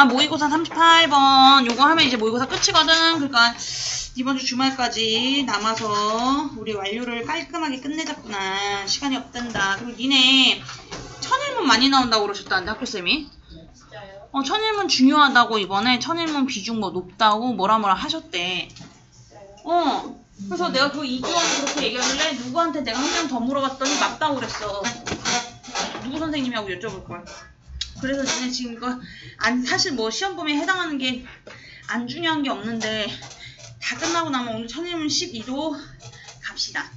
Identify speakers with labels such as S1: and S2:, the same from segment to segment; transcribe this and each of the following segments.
S1: 자, 모의고사 38번. 요거 하면 이제 모의고사 끝이거든. 그러니까 이번 주 주말까지 남아서 우리 완료를 깔끔하게 끝내자꾸나. 시간이 없단다. 그리고 니네 천일문 많이 나온다고 그러셨다는데, 학교쌤이. 천일문 중요하다고 이번에 천일문 비중 뭐 높다고 뭐라 하셨대. 그래서 내가 그 이규원이 그렇게 얘기하길래 누구한테 내가 한 명 더 물어봤더니 맞다고 그랬어. 누구 선생님이라고 여쭤볼걸. 그래서 니네 지금 이거 사실 뭐 시험 범위에 해당하는 게 안 중요한 게 없는데 다 끝나고 나면 오늘 천일문 12도 갑시다.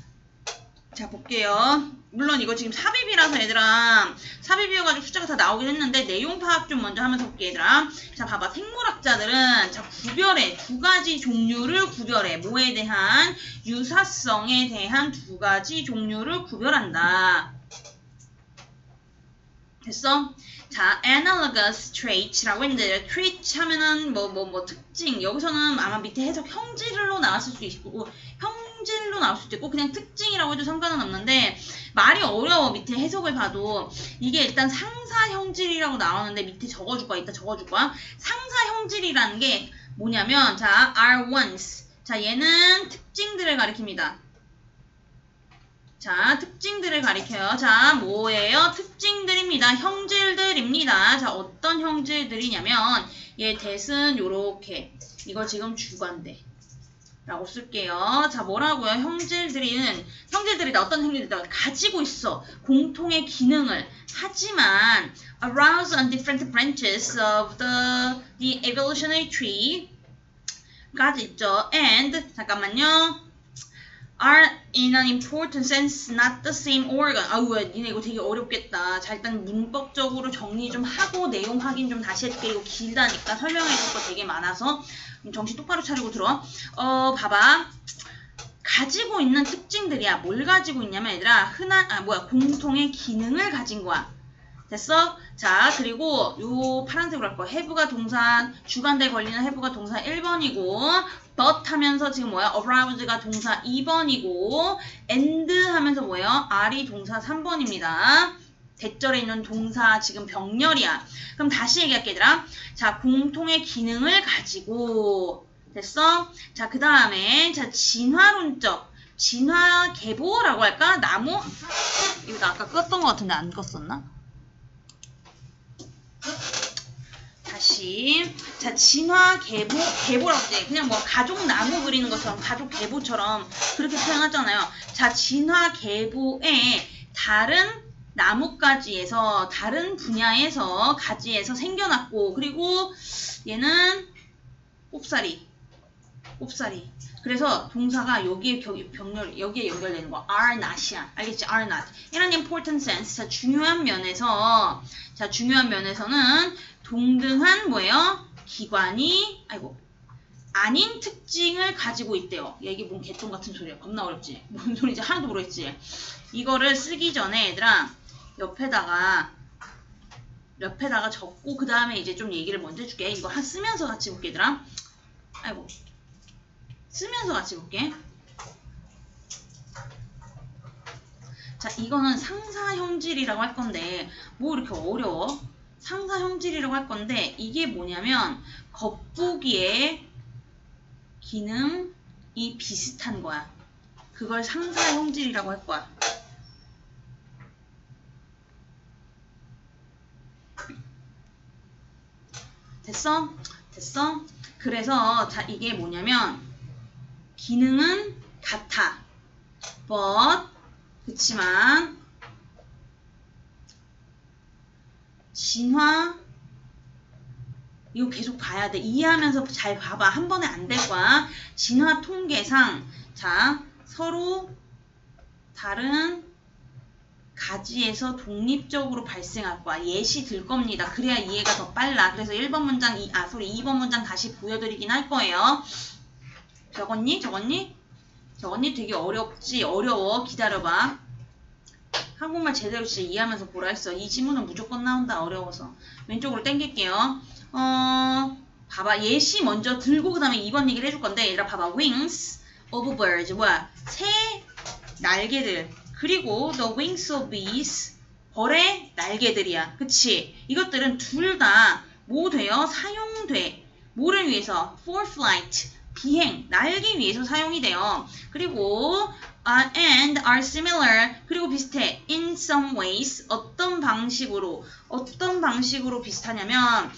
S1: 자, 볼게요. 물론 이거 지금 삽입이라서 얘들아, 삽입이어가지고 숫자가 다 나오긴 했는데 내용 파악 좀 먼저 하면서 볼게 얘들아. 자, 봐봐. 생물학자들은 자 구별해. 두 가지 종류를 구별해. 뭐에 대한? 유사성에 대한 두 가지 종류를 구별한다. 됐어? 자, analogous traits라고 했는데 trait 하면은 뭐 특징. 여기서는 아마 밑에 해석 형질로 나왔을 수도 있고 형질로 나올 수도 있고 그냥 특징이라고 해도 상관은 없는데 말이 어려워. 밑에 해석을 봐도 이게 일단 상사 형질이라고 나오는데 밑에 적어줄 거야. 이따 적어줄 거야. 상사 형질이라는 게 뭐냐면 자, are ones. 자, 얘는 특징들을 가리킵니다. 자, 특징들을 가리켜요. 자, 뭐예요? 특징들입니다. 형질들입니다. 자, 어떤 형질들이냐면 얘 대은 요렇게. 이거 지금 주관대 라고 쓸게요. 자, 뭐라고요? 형질들이다. 어떤 형질들이다. 가지고 있어. 공통의 기능을. 하지만 arouse on different branches of the evolutionary tree 까지 있죠. and 잠깐만요. are in an important sense not the same organ. 아우, 니네 이거 되게 어렵겠다. 자, 일단 문법적으로 정리 좀 하고 내용 확인 좀 다시 해줄게. 이거 길다니까 설명해줄 거 되게 많아서 정신 똑바로 차리고 들어. 봐봐. 가지고 있는 특징들이야. 뭘 가지고 있냐면 얘들아, 공통의 기능을 가진 거야. 됐어? 자, 그리고 요 파란색으로 할 거야. have가 동사, 주관대 걸리는 have가 동사 1번이고 but 하면서 지금 뭐야? arouse가 동사 2번이고 and 하면서 뭐예요? are이 동사 3번입니다. 대절에 있는 동사 지금 병렬이야. 그럼 다시 얘기할게 얘들아. 자, 공통의 기능을 가지고 됐어? 자, 그 다음에 자, 진화론적 진화 계보라고 할까? 나무? 이거 나 아까 껐던 것 같은데 안 껐었나? 다시. 자, 진화 계보라고 돼. 그냥 뭐 가족 나무 그리는 것처럼 가족 계보처럼 그렇게 표현하잖아요. 자, 진화 계보에 다른 나뭇가지에서 다른 분야에서 가지에서 생겨났고 그리고 얘는 꼽사리. 그래서 동사가 여기에 여기에 연결되는 거. are not이야. 알겠지? are not. In an important sense. 자, 중요한 면에서는 동등한 뭐예요? 기관이 아닌 특징을 가지고 있대요. 야, 이게 뭔 개똥 같은 소리야. 겁나 어렵지? 뭔 소리인지 하나도 모르겠지? 이거를 쓰기 전에 얘들아 옆에다가 적고 그 다음에 이제 좀 얘기를 먼저 해줄게. 이거 쓰면서 같이 볼게 얘들아. 쓰면서 같이 볼게. 자, 이거는 상사 형질이라고 할 건데 뭐 이렇게 어려워? 상사 형질이라고 할 건데 이게 뭐냐면 겉보기에 기능이 비슷한 거야. 그걸 상사 형질이라고 할 거야. 됐어? 그래서 자, 이게 뭐냐면 기능은 같아. but 그치만 진화 이거 계속 봐야 돼. 이해하면서 잘 봐봐. 한 번에 안 될 거야. 진화 통계상 자, 서로 다른 가지에서 독립적으로 발생할 거야. 예시 들 겁니다. 그래야 이해가 더 빨라. 그래서 2번 문장 다시 보여드리긴 할 거예요. 적었니? 되게 어렵지? 어려워. 기다려봐. 한국말 제대로 진짜 이해하면서 보라 했어. 이 지문은 무조건 나온다. 어려워서. 왼쪽으로 당길게요. 봐봐. 예시 먼저 들고 그 다음에 2번 얘기를 해줄 건데 얘들아 봐봐. wings of birds 새 날개들. 그리고 the wings of bees 벌의 날개들이야. 그치? 이것들은 둘 다 뭐 돼요? 사용돼. 뭐를 위해서? For flight. 비행, 날기 위해서 사용이 돼요. 그리고 and are similar. 그리고 비슷해. In some ways. 어떤 방식으로 비슷하냐면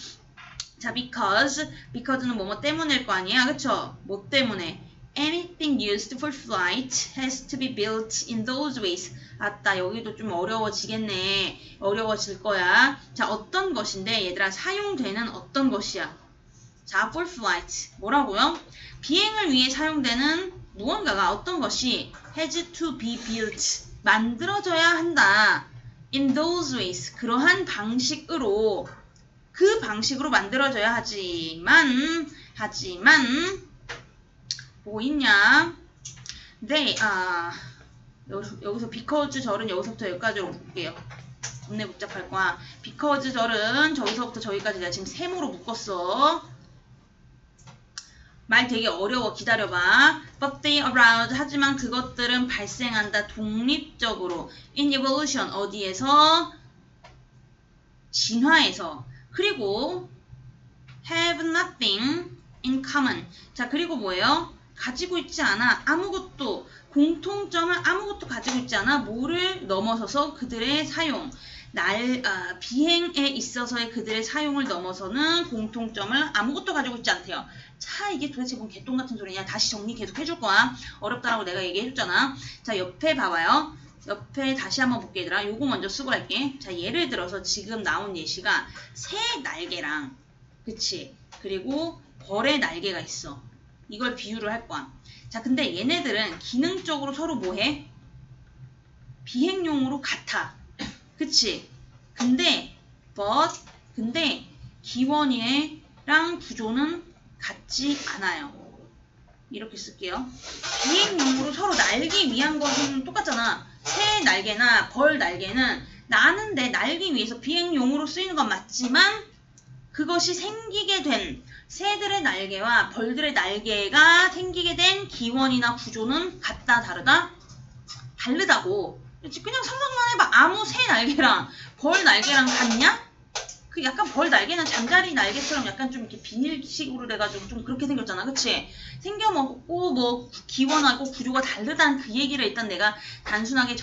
S1: 자, because는 뭐뭐 때문일 거 아니야. 그쵸? 뭐 때문에? Anything used for flight has to be built in those ways. 아따, 여기도 좀 어려워지겠네. 어려워질 거야. 자, 어떤 것인데 얘들아, 사용되는 어떤 것이야? 자, for flight. 뭐라고요? 비행을 위해 사용되는 무언가가 어떤 것이 has to be built. 만들어져야 한다. In those ways. 그러한 방식으로 그 방식으로 만들어져야 하지만 뭐 있냐? 여기서 because 절은 여기서부터 여기까지로 묶을게요. 겁내 복잡할 거야. because 절은 저기서부터 저기까지 내가 지금 세모로 묶었어. 말 되게 어려워. 기다려봐. But they arouse. 하지만 그것들은 발생한다. 독립적으로. In evolution. 어디에서? 진화에서. 그리고 have nothing in common. 자, 그리고 뭐예요? 가지고 있지 않아. 아무것도. 공통점을 아무것도 가지고 있지 않아. 뭐를 넘어서서 그들의 사용. 비행에 있어서의 그들의 사용을 넘어서는 공통점을 아무것도 가지고 있지 않대요. 자, 이게 도대체 뭔 개똥 같은 소리냐. 다시 정리 계속 해줄 거야. 어렵다라고 내가 얘기해줬잖아. 자, 옆에 봐봐요. 옆에 다시 한번 볼게 얘들아. 요거 먼저 쓰고 할게. 자, 예를 들어서 지금 나온 예시가 새 날개랑 그치? 그리고 벌의 날개가 있어. 이걸 비유를 할 거야. 자, 근데 얘네들은 기능적으로 서로 뭐해? 비행용으로 같아. 그치? 근데 기원이랑 구조는 같지 않아요. 이렇게 쓸게요. 비행용으로 서로 날기 위한 것은 똑같잖아. 새 날개나 벌 날개는 나는데 날기 위해서 비행용으로 쓰이는 건 맞지만 그것이 생기게 된 새들의 날개와 벌들의 날개가 생기게 된 기원이나 구조는 같다 다르다? 다르다고. 그냥 상상만 해봐. 아무 새 날개랑 벌 날개랑 같냐? 그 약간 벌 날개는 잠자리 날개처럼 약간 좀 이렇게 비닐식으로 돼가지고 좀 그렇게 생겼잖아. 그치? 생겨먹고 뭐 기원하고 구조가 다르다는 그 얘기를 일단 내가 단순하게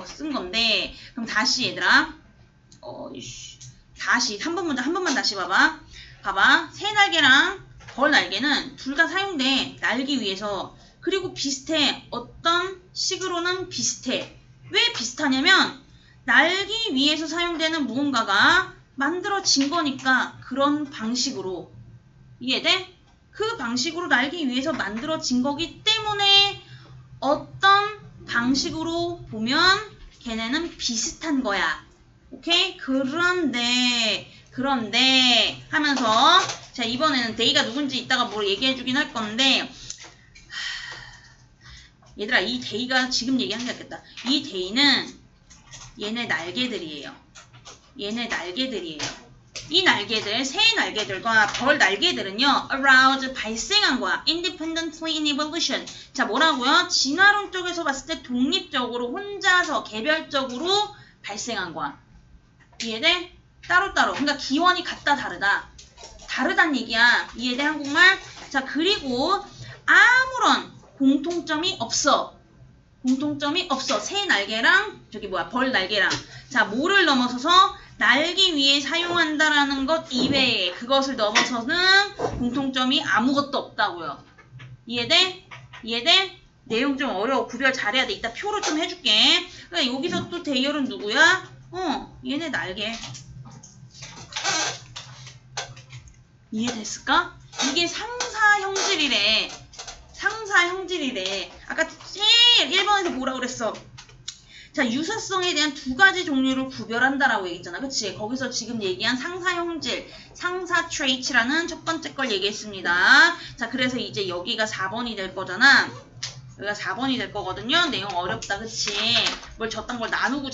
S1: 쓴 건데 그럼 다시 얘들아 다시 한 번만 다시 봐봐. 봐봐. 새 날개랑 벌 날개는 둘 다 사용돼. 날기 위해서. 그리고 비슷해. 어떤 식으로는 비슷해. 왜 비슷하냐면 날기 위해서 사용되는 무언가가 만들어진 거니까 그런 방식으로. 이해돼? 그 방식으로 날기 위해서 만들어진 거기 때문에 어떤 방식으로 보면 걔네는 비슷한 거야. 오케이? 그런데 하면서 자, 이번에는 데이가 누군지 이따가 뭘 얘기해 주긴 할 건데 얘들아, 이 데이가 지금 얘기하는 게 낫겠다. 이 데이는 얘네 날개들이에요. 이 날개들, 새 날개들과 벌 날개들은요, arouse, 발생한 거야. independently in evolution. 자, 뭐라고요? 진화론 쪽에서 봤을 때 독립적으로, 혼자서, 개별적으로 발생한 거야. 이해돼? 따로따로. 그러니까 기원이 같다, 다르다. 다르단 얘기야. 이해돼, 한국말? 자, 그리고 아무런 공통점이 없어. 새 날개랑, 벌 날개랑. 자, 뭐를 넘어서서 날기 위해 사용한다라는 것 이외에 그것을 넘어서는 공통점이 아무것도 없다고요. 이해돼? 내용 좀 어려워. 구별 잘해야 돼. 이따 표로 좀 해줄게. 그러니까 여기서 또 대열은 누구야? 얘네 날개. 이해됐을까? 이게 상사 형질이래. 아까 제일 1번에서 뭐라 그랬어? 자, 유사성에 대한 두 가지 종류를 구별한다라고 얘기했잖아. 그치? 거기서 지금 얘기한 상사 형질, 상사 트레이츠라는 첫 번째 걸 얘기했습니다. 자, 그래서 이제 여기가 4번이 될 거잖아. 여기가 4번이 될 거거든요. 내용 어렵다. 그치? 뭘 저딴 걸 나누고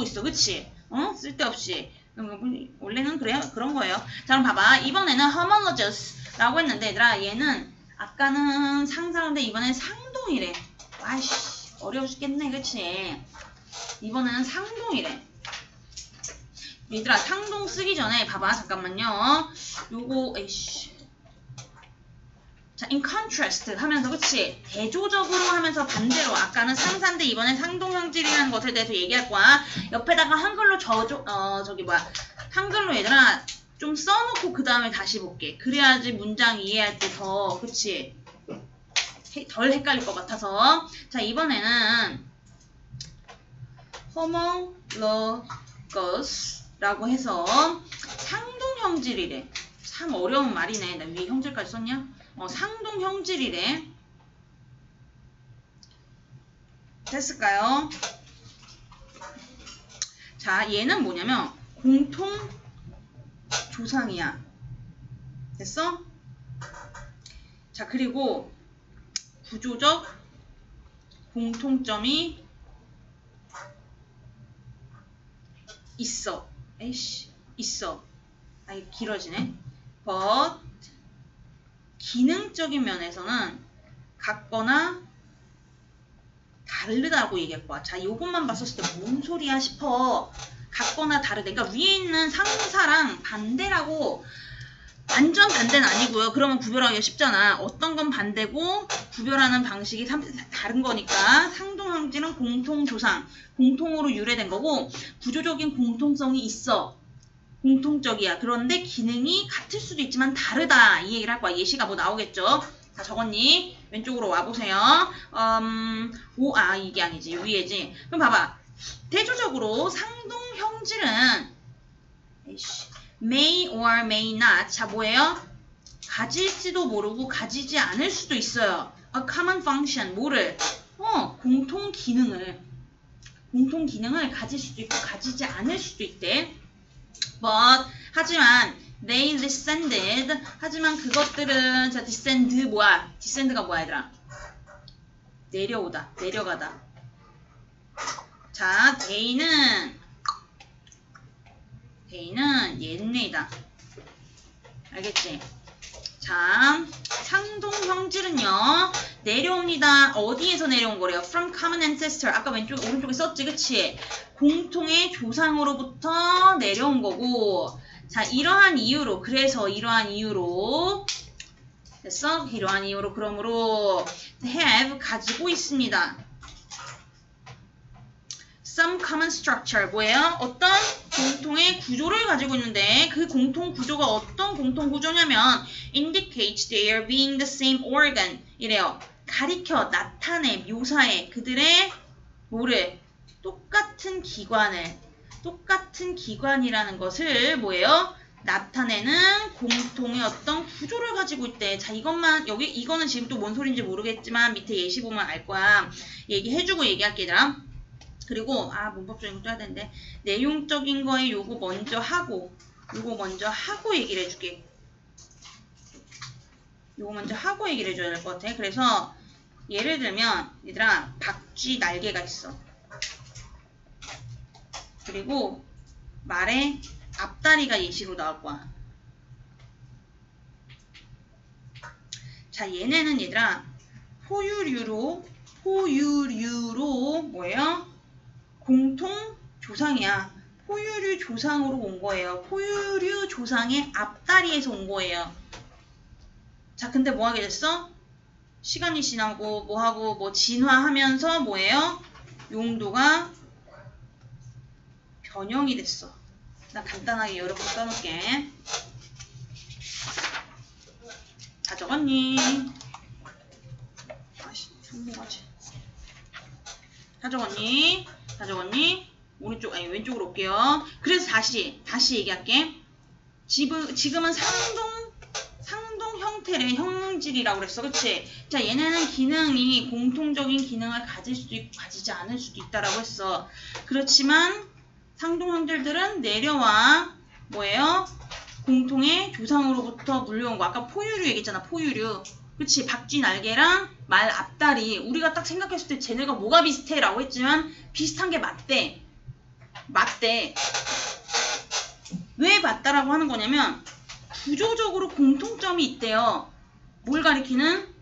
S1: 있어. 그치? 쓸데없이. 원래는 그런 거예요. 자, 그럼 봐봐. 이번에는 homologous 라고 했는데, 얘들아, 얘는 아까는 상사인데 이번엔 상동이래. 와이씨, 어려워 죽겠네. 그치? 이번에는 상동이래. 얘들아 상동 쓰기 전에 봐봐 잠깐만요. 요거 에이씨. 자, in contrast 하면서 그치? 대조적으로 하면서 반대로 아까는 상사인데 이번엔 상동형질이라는 것에 대해서 얘기할 거야. 옆에다가 한글로 한글로 얘들아 좀 써놓고 그 다음에 다시 볼게. 그래야지 문장 이해할 때 더 그치? 덜 헷갈릴 것 같아서. 자, 이번에는 homologous 라고 해서 상동형질이래. 참 어려운 말이네. 나 위에 형질까지 썼냐? 상동형질이래. 됐을까요? 자, 얘는 뭐냐면 공통조상이야. 됐어? 자, 그리고 구조적 공통점이 있어. 에이씨, 있어. 아, 이게 길어지네. but 기능적인 면에서는 같거나 다르다고 얘기할 거야. 자, 요것만 봤었을 때 뭔 소리야 싶어. 같거나 다르다. 그러니까 위에 있는 상사랑 반대라고 완전 반대는 아니고요. 그러면 구별하기가 쉽잖아. 어떤 건 반대고 구별하는 방식이 다른 거니까 상동형질은 공통조상, 공통으로 유래된 거고 구조적인 공통성이 있어. 공통적이야. 그런데 기능이 같을 수도 있지만 다르다. 이 얘기를 할 거야. 예시가 뭐 나오겠죠? 자, 적었니? 왼쪽으로 와보세요. 이게 아니지. 위에지. 그럼 봐봐. 대조적으로 상동형질은 may or may not. 자, 뭐예요? 가질지도 모르고 가지지 않을 수도 있어요. A common function. 뭐를? 공통 기능을 가질 수도 있고 가지지 않을 수도 있대. But 하지만 they descended. 하지만 그것들은 자 descend 뭐야? descend가 뭐야 얘들아? 내려오다, 내려가다. 자, they는 얘네다. 알겠지? 자, 상동형질은요 내려옵니다. 어디에서 내려온 거래요? From common ancestor. 아까 오른쪽에 썼지, 그치? 공통의 조상으로부터 내려온 거고. 자, 이러한 이유로 됐어? 이러한 이유로 그러므로 have 가지고 있습니다. Some common structure. 뭐예요? 어떤 공통의 구조를 가지고 있는데 그 공통 구조가 어떤 공통 구조냐면 indicates they are being the same organ. 이래요. 가리켜, 나타내, 묘사해. 그들의 뭐를? 똑같은 기관이라는 것을 뭐예요? 나타내는 공통의 어떤 구조를 가지고 있대. 자, 이거는 지금 또 뭔 소린지 모르겠지만 밑에 예시 보면 알 거야. 얘기해주고 얘기할게, 얘들아. 그리고 문법적인 것도 해야 되는데 내용적인 거에 요거 먼저 하고 얘기를 해줄게. 요거 먼저 하고 얘기를 해줘야 될 것 같아. 그래서 예를 들면 얘들아 박쥐 날개가 있어. 그리고 말의 앞다리가 예시로 나올 거야. 자, 얘네는 얘들아 포유류로 뭐예요? 공통 조상이야. 포유류 조상으로 온 거예요. 포유류 조상의 앞다리에서 온 거예요. 자, 근데 뭐 하게 됐어? 시간이 지나고 뭐 진화하면서 뭐예요? 용도가 변형이 됐어. 나 간단하게 여러 번 써놓을게. 다 적었니? 성공하지. 다 적었니? 왼쪽으로 올게요. 그래서 다시 얘기할게. 지금은 상동 형태의 형질이라고 그랬어. 그치? 자, 얘네는 공통적인 기능을 가질 수도 있고 가지지 않을 수도 있다라고 했어. 그렇지만 상동 형질들은 내려와 뭐예요? 공통의 조상으로부터 물려온 거. 아까 포유류 얘기했잖아. 포유류. 그치? 박쥐 날개랑 말 앞다리. 우리가 딱 생각했을 때 쟤네가 뭐가 비슷해? 라고 했지만 비슷한 게 맞대. 왜 맞다라고 하는 거냐면 구조적으로 공통점이 있대요. 뭘 가리키는?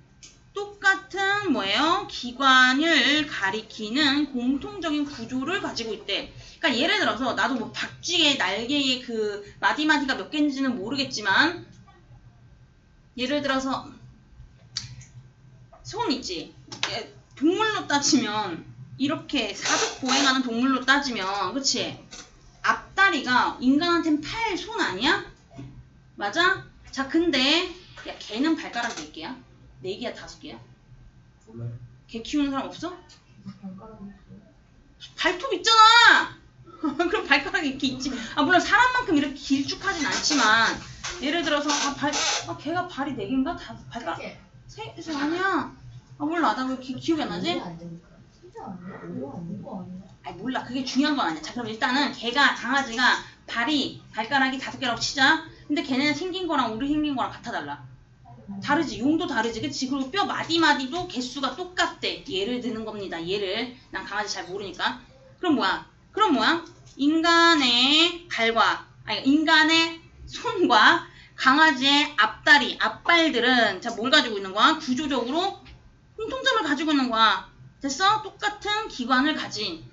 S1: 똑같은 뭐예요? 기관을 가리키는 공통적인 구조를 가지고 있대. 그러니까 예를 들어서 나도 뭐 박쥐의 날개의 그 마디마디가 몇 개인지는 모르겠지만 예를 들어서 손 있지? 동물로 따지면 이렇게 사족 보행하는 동물로 따지면 그치? 앞다리가 인간한텐 팔, 손 아니야? 맞아? 자 근데 야 개는 발가락 몇 개야? 4개야 5개야?
S2: 몰라요.
S1: 개 키우는 사람 없어?
S3: 발가락이 있어요?
S1: 발톱 있잖아! 그럼 발가락이 이렇게 있지. 아, 물론 사람만큼 이렇게 길쭉하진 않지만, 예를 들어서, 걔가 발이 4개인가? 발가락? 세 아니야. 아, 몰라. 나 왜 기억이 안 나지?
S3: 안 되니까. 진짜 아니야? 오버 아닌 거 아니야?
S1: 아니, 몰라. 그게 중요한 건 아니야. 자, 그럼 일단은 강아지가 발가락이 5개라고 치자. 근데 걔네는 생긴 거랑 우리 생긴 거랑 같아 달라. 다르지. 용도 다르지. 그치? 그리고 뼈 마디마디도 개수가 똑같대. 예를 드는 겁니다. 예를. 난 강아지 잘 모르니까. 그럼 뭐야? 인간의 손과 강아지의 앞다리, 앞발들은 자, 뭘 가지고 있는 거야? 구조적으로 공통점을 가지고 있는 거야. 됐어? 똑같은 기관을 가진.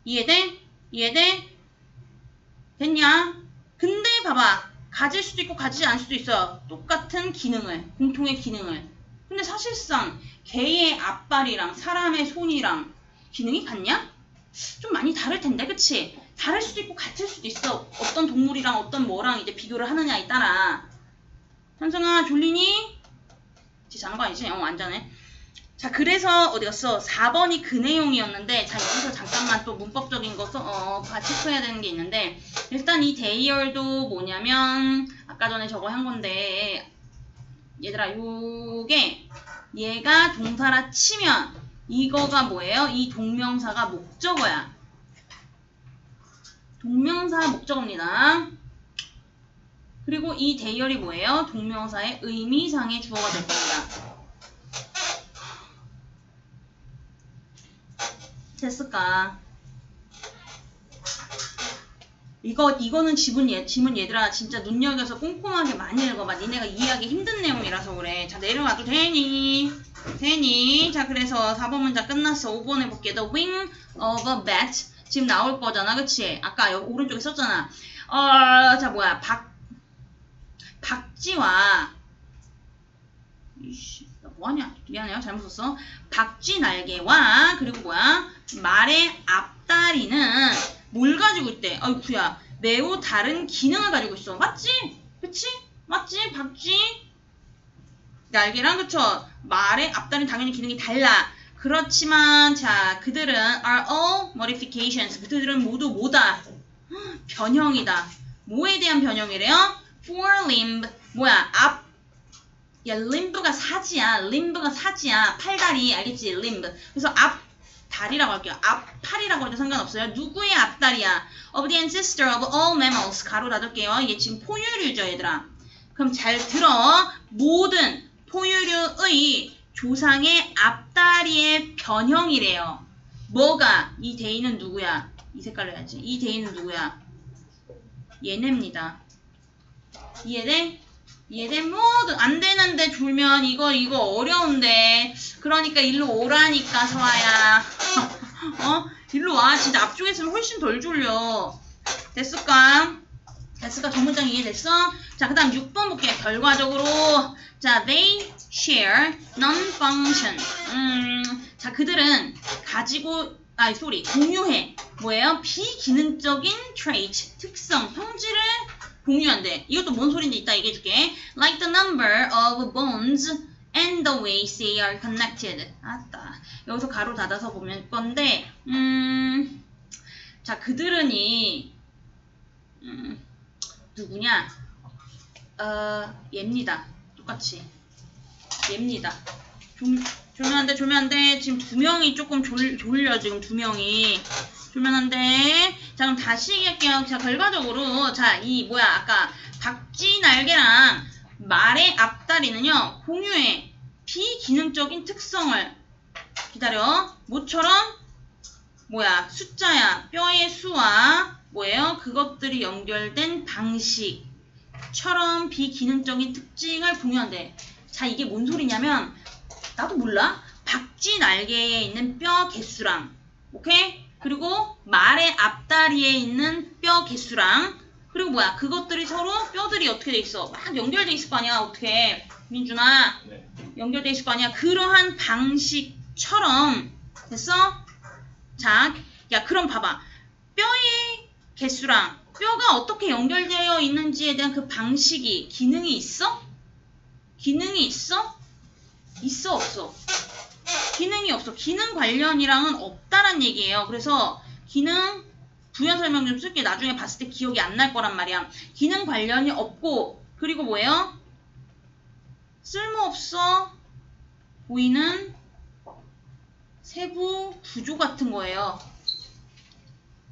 S1: 이해돼? 됐냐? 근데 봐봐. 가질 수도 있고 가지지 않을 수도 있어. 똑같은 공통의 기능을. 근데 사실상 개의 앞발이랑 사람의 손이랑 기능이 같냐? 좀 많이 다를 텐데, 그치? 다를 수도 있고 같을 수도 있어. 어떤 동물이랑 어떤 뭐랑 이제 비교를 하느냐에 따라. 현성아, 졸리니? 지 자는 거 아니지? 안 자네. 자, 그래서 어디 갔어? 4번이 그 내용이었는데, 자, 여기서 잠깐만 또 문법적인 거 체크해야 되는 게 있는데, 일단 이 대열도 뭐냐면, 아까 전에 저거 한 건데, 얘들아, 얘가 동사라 치면, 이거가 뭐예요? 이 동명사가 목적어야. 동명사 목적어입니다. 그리고 이 대열이 뭐예요? 동명사의 의미상의 주어가 될 겁니다. 됐을까? 이거는 지문 얘들아 진짜 눈여겨서 꼼꼼하게 많이 읽어봐. 니네가 이해하기 힘든 내용이라서 그래. 자, 내려가도 되니? 자, 그래서 4번 문장 끝났어. 5번 해볼게. The wing of a bat. 지금 나올 거잖아. 그치? 아까 여기 오른쪽에 썼잖아. 자, 뭐야. 박쥐와 이씨, 나 뭐하냐? 미안해요. 잘못 썼어. 박쥐 날개와 그리고 뭐야? 말의 앞다리는 뭘 가지고 있대? 아이쿠야. 매우 다른 기능을 가지고 있어. 맞지? 그치? 맞지? 박쥐 날개랑 그쵸? 말의 앞다리는 당연히 기능이 달라. 그렇지만 자, 그들은 are all modifications. 그들은 모두 뭐다? 변형이다. 뭐에 대한 변형이래요? for limb. 뭐야? limb가 사지야. 팔다리. 알겠지? limb. 그래서 앞다리라고 할게요. 앞팔이라고 해도 상관없어요. 누구의 앞다리야? of the ancestor of all mammals. 가로 닫을게요. 이게 지금 포유류죠, 얘들아. 그럼 잘 들어. 모든 포유류의 조상의 앞다리의 변형이래요. 뭐가? 이 대인은 누구야? 이 색깔로 해야지. 이 대인은 누구야? 얘네입니다. 이해돼? 모두 안 되는데 졸면 이거 어려운데. 그러니까 일로 오라니까 서아야. 일로 와. 진짜 앞쪽에 있으면 훨씬 덜 졸려. 됐을까? 저 문장 이해됐어? 자, 그 다음 6번 볼게요. 결과적으로 자, they share non-function. 자, 그들은 공유해. 뭐예요? 비기능적인 trait, 특성, 성질을 공유한대. 이것도 뭔 소린지 이따 얘기해줄게. Like the number of bones and the ways they are connected. 아따. 여기서 가로 닫아서 보면 건데, 자, 그들은이, 누구냐? 얘입니다. 똑같이. 얘입니다. 졸면 안 돼. 지금 2명이 조금 졸려, 지금 2명이. 졸면 안 돼. 자, 그럼 다시 얘기할게요. 자, 결과적으로, 자, 아까 박쥐 날개랑 말의 앞다리는요, 공유의 비기능적인 특성을, 기다려. 뭐처럼? 숫자야. 뼈의 수와, 그것들이 연결된 방식처럼 비기능적인 특징을 공유한대. 자, 이게 뭔 소리냐면, 나도 몰라. 박쥐 날개에 있는 뼈 개수랑, 오케이? 그리고 말의 앞다리에 있는 뼈 개수랑 그리고 뭐야 그것들이 서로 뼈들이 어떻게 돼 있어? 막 연결돼 있을 거 아니야. 어떻게 민준아
S2: 네.
S1: 연결돼 있을 거 아니야. 그러한 방식처럼 됐어? 자, 야 그럼 봐봐. 뼈의 개수랑 뼈가 어떻게 연결되어 있는지에 대한 그 방식이 기능이 있어? 기능이 있어? 있어 없어? 기능이 없어. 기능 관련이랑은 없다란 얘기예요. 그래서 기능 부연 설명 좀 쓸게. 나중에 봤을 때 기억이 안 날 거란 말이야. 기능 관련이 없고 그리고 뭐예요? 쓸모없어 보이는 세부 구조 같은 거예요.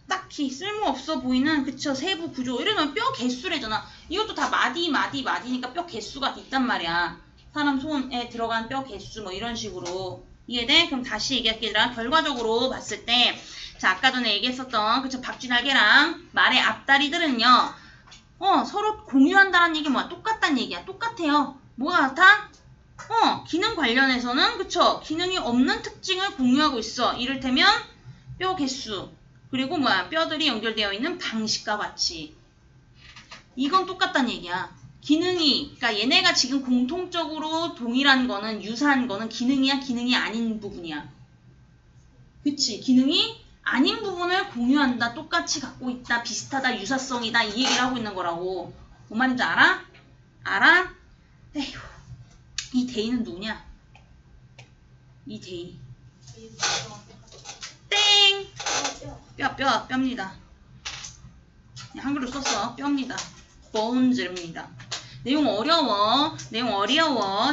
S1: 딱히 쓸모없어 보이는 그쵸 세부 구조. 이러면 뼈 개수래잖아. 이것도 다 마디니까 뼈 개수가 있단 말이야. 사람 손에 들어간 뼈 개수 뭐 이런 식으로. 이해돼? 그럼 다시 얘기할게. 얘들아. 결과적으로 봤을 때 자 아까 전에 얘기했었던 그쵸 박쥐날개랑 말의 앞다리들은요 서로 공유한다는 얘기 뭐야? 똑같다는 얘기야. 똑같아요. 뭐가 같아? 기능 관련해서는 그쵸 기능이 없는 특징을 공유하고 있어. 이를테면 뼈 개수 그리고 뭐야 뼈들이 연결되어 있는 방식과 같이 이건 똑같다는 얘기야. 기능이 그러니까 얘네가 지금 공통적으로 동일한 거는 유사한 거는 기능이야 기능이 아닌 부분이야. 그치 기능이 아닌 부분을 공유한다. 똑같이 갖고 있다. 비슷하다. 유사성이다. 이 얘기를 하고 있는 거라고. 뭔 말인지 알아? 알아? 에휴 이 데이는 누구냐? 이 데이 땡! 뼈입니다. 한글로 썼어. 뼈입니다. bones입니다. 내용 어려워.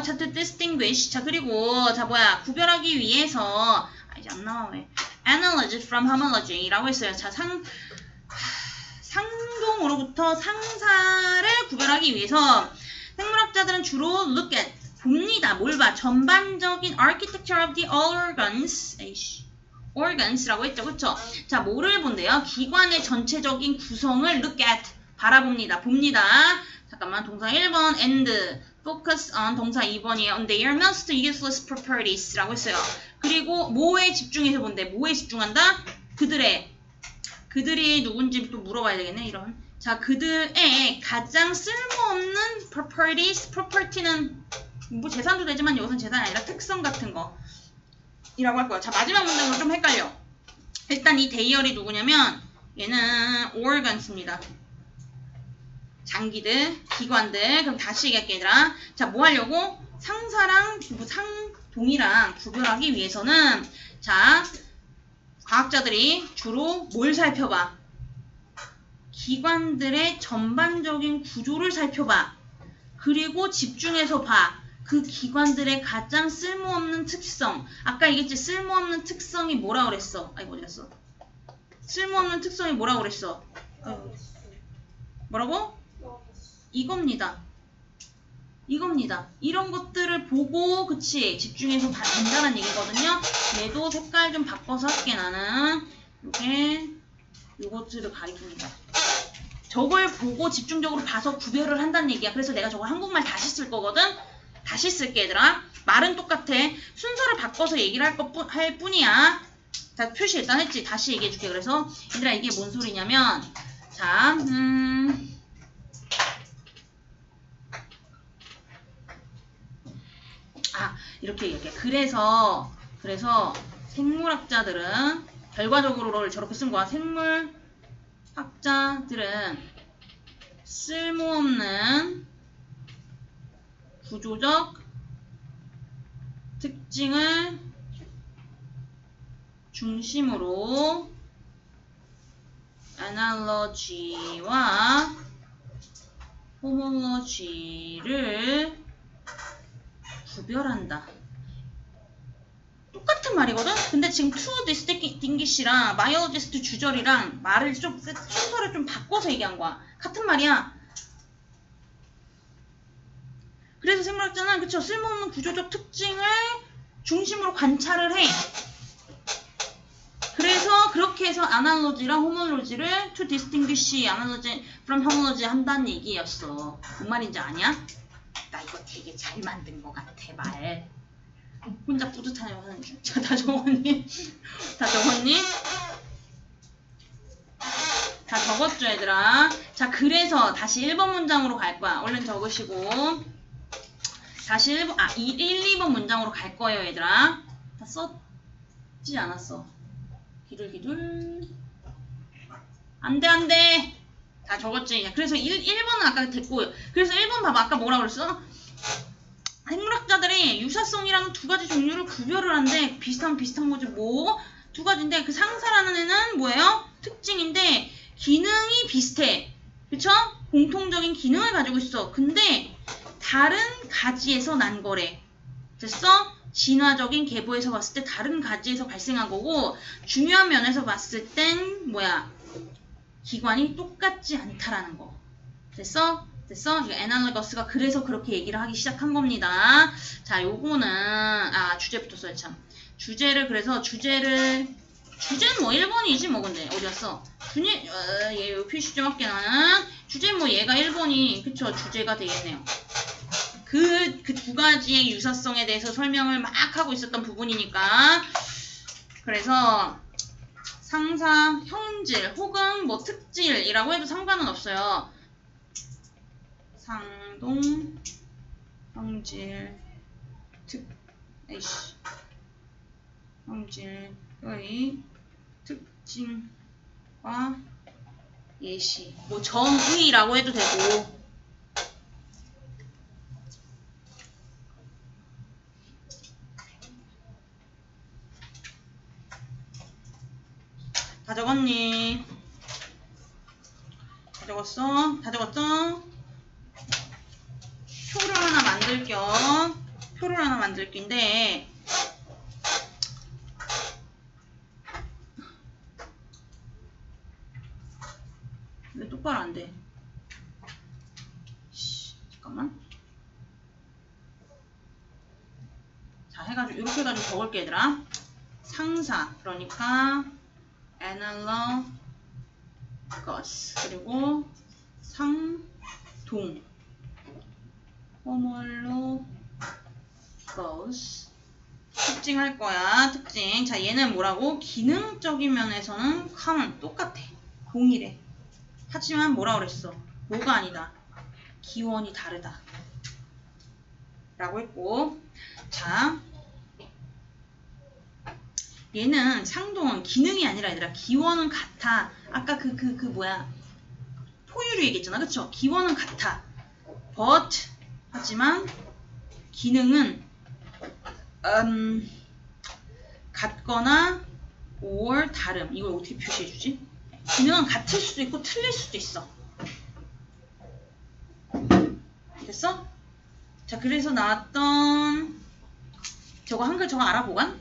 S1: 자, to distinguish. 자, 그리고, 자, 뭐야. 구별하기 위해서, 이제 안 나와, 왜. analogy from homology 라고 했어요. 자, 상동으로부터 상사를 구별하기 위해서, 생물학자들은 주로 look at, 봅니다. 뭘 봐? 전반적인 architecture of the organs라고 했죠. 그쵸? 자, 뭐를 본대요? 기관의 전체적인 구성을 look at, 바라봅니다. 봅니다. 잠깐만, 동사 1번, and, focus on, 동사 2번이에요. on their most useless properties 라고 했어요. 그리고 뭐에 집중해서 본대? 뭐에 집중한다? 그들이 누군지 또 물어봐야 되겠네, 이런. 자, 그들의 가장 쓸모없는 property는 뭐 재산도 되지만 여기서는 재산이 아니라 특성 같은 거 이라고 할 거야. 자, 마지막 문장은 좀 헷갈려. 일단 이 대열이 누구냐면 얘는 organs입니다. 장기들, 기관들. 그럼 다시 얘기할게 얘들아. 자, 뭐 하려고? 상사랑 상동이랑 구별하기 위해서는 자, 과학자들이 주로 뭘 살펴봐? 기관들의 전반적인 구조를 살펴봐. 그리고 집중해서 봐. 그 기관들의 가장 쓸모없는 특성. 아까 얘기했지? 쓸모없는 특성이 뭐라 그랬어? 아이고, 어디 갔어? 쓸모없는 특성이 뭐라 그랬어? 뭐라고? 이겁니다. 이런 것들을 보고, 그치? 집중해서 된다는 얘기거든요. 얘도 색깔 좀 바꿔서 할게, 나는. 요것들을 가리킵니다. 저걸 보고 집중적으로 봐서 구별을 한다는 얘기야. 그래서 내가 저걸 한국말 다시 쓸 거거든? 다시 쓸게, 얘들아. 말은 똑같아. 순서를 바꿔서 얘기를 할 뿐이야. 자, 표시 일단 했지? 다시 얘기해 줄게. 그래서, 얘들아, 이게 뭔 소리냐면, 자, 이렇게 얘기해. 그래서 생물학자들은 결과적으로를 저렇게 쓴 거야. 생물학자들은 쓸모없는 구조적 특징을 중심으로 analogy와 homology를 구별한다. 똑같은 말이거든? 근데 지금 to distinguish랑 biologist 주절이랑 말을 좀 순서를 좀 바꿔서 얘기한 거야. 같은 말이야. 그래서 생물학자는 그쵸 쓸모없는 구조적 특징을 중심으로 관찰을 해. 그래서 그렇게 해서 analogy랑 homology를 to distinguish analogy from homology 한다는 얘기였어. 뭔 말인지 아냐? 나 이거 되게 잘 만든 것 같아 말. 혼자 뿌듯하냐고 하는 중. 자, 다 적었니? 적었죠, 얘들아? 자, 그래서 다시 1번 문장으로 갈 거야. 얼른 적으시고. 다시 1, 2번 문장으로 갈 거예요, 얘들아. 다 썼지 않았어. 기둘기둘. 안 돼. 다 적었지. 그래서 1번은 아까 됐고. 그래서 1번 봐봐. 아까 뭐라 그랬어? 생물학자들이 유사성이라는 두 가지 종류를 구별을 한데 비슷한 거지 뭐? 두 가지인데 그 상사라는 애는 뭐예요? 특징인데 기능이 비슷해. 그쵸? 공통적인 기능을 가지고 있어. 근데 다른 가지에서 난 거래. 됐어? 진화적인 계보에서 봤을 때 다른 가지에서 발생한 거고 중요한 면에서 봤을 땐 뭐야? 기관이 똑같지 않다라는 거. 됐어? 이거 애널러거스가 그래서 그렇게 얘기를 하기 시작한 겁니다. 자, 요거는 주제부터 써야 참. 주제는 뭐 1번이지 뭐. 근데 어디 갔어? 얘 표시 좀 할게. 나는 주제는 뭐 얘가 1번이 그쵸? 주제가 되겠네요. 그 두 가지의 유사성에 대해서 설명을 막 하고 있었던 부분이니까. 그래서 상사, 형질 혹은 뭐 특질이라고 해도 상관은 없어요. 상동, 형질, 형질의 특징과 예시. 뭐 정의라고 해도 되고. 다 적었니? 다 적었어? 표를 하나 만들 겸인데 왜 똑바로 안 돼? 잠깐만. 자, 해가지고 이렇게 해가지고 적을게 얘들아. 상사 그러니까 analogous 그리고 상동 homologous 특징 할 거야. 특징. 자, 얘는 뭐라고? 기능적인 면에서는 common 똑같아. 동일해. 하지만 뭐라 그랬어? 뭐가 아니다. 기원이 다르다. 라고 했고. 자, 얘는 상동은 기능이 아니라 얘들아 기원은 같아. 아까 뭐야? 포유류 얘기했잖아. 그쵸? 기원은 같아. but 하지만 기능은 같거나 or 다름. 이걸 어떻게 표시해주지? 기능은 같을 수도 있고 틀릴 수도 있어. 됐어? 자, 그래서 나왔던 저거 한글 저거 알아보관?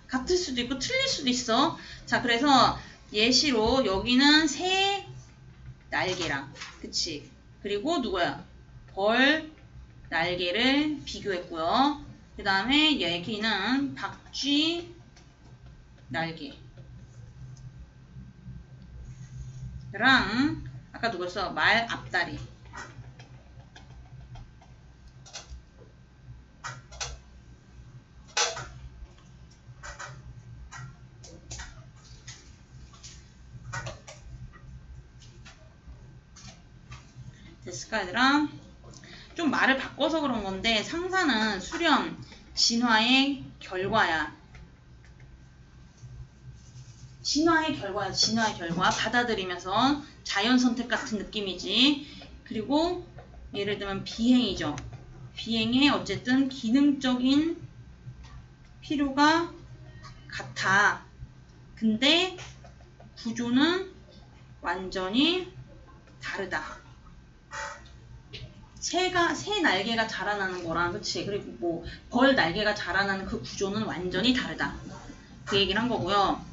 S1: 같을 수도 있고 틀릴 수도 있어. 자, 그래서 예시로 여기는 새 날개랑 그치? 그리고 누구야? 벌 날개를 비교했고요. 그 다음에 여기는 박쥐 날개랑 아까 누구였어? 말 앞다리. 됐을까 얘들아? 좀 말을 바꿔서 그런 건데 상사는 수렴, 진화의 결과야. 진화의 결과. 받아들이면서 자연선택 같은 느낌이지. 그리고 예를 들면 비행이죠. 비행에 어쨌든 기능적인 필요가 같아. 근데 구조는 완전히 다르다. 새 날개가 자라나는 거랑 그치? 그리고 뭐 벌 날개가 자라나는 그 구조는 완전히 다르다. 그 얘기를 한 거고요.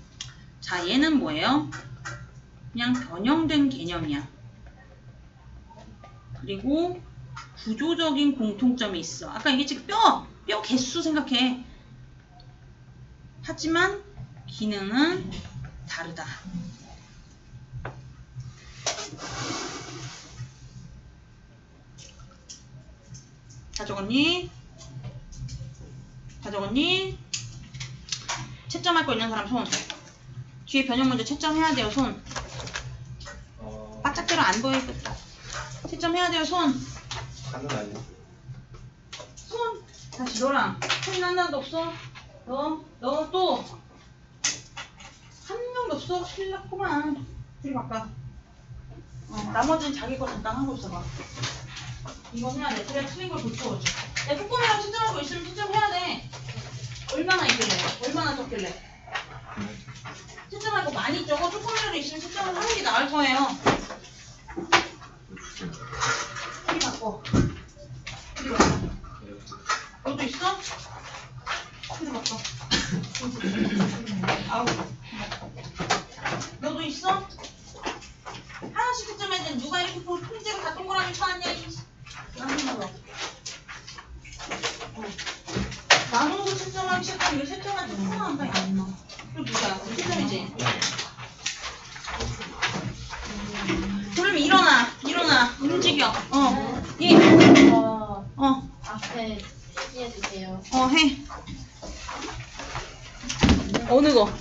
S1: 자, 얘는 뭐예요? 그냥 변형된 개념이야. 그리고 구조적인 공통점이 있어. 아까 이게 지금 뼈 개수 생각해. 하지만 기능은 다르다. 다 적었니? 채점할 거 있는 사람 손. 뒤에 변형 문제 채점해야 돼요, 손. 실제로 안 보이겠다. 채점해야 돼요. 손.
S2: 하는 아니야.
S1: 손. 다시 너랑. 손이 하나도 없어. 너 또. 한 명도 없어. 큰일 났구만. 둘이 바꿔. 나머지는 자기 거 잠깐 하고 있어봐. 이건 해야 돼. 그래야 틀린 걸 고쳐오지. 야, 뚜껑이랑 채점하고 있으면 채점해야 돼. 얼마나 있길래? 얼마나 적길래? 채점하고 많이 적어. 뚜껑이라도 있으면 채점을 하는 게 나을 거예요. 둘이 바꿔. 둘이 바꿔. 너도 있어? 둘이 바꿔. 아우. 너도 있어? 하나씩 채점해야 돼. 누가 이렇게 풀제로 다 동그라미 쳐놨냐? 나눠서. 나눠서 채점하기 시작하면 이거 채점할 때 손만 한 방에 안 나. 또 누구야? 우리 채점이지? 그럼 일어나. 움직여. 예.
S3: 앞에 얘기해주세요.
S1: 해. 어느 거?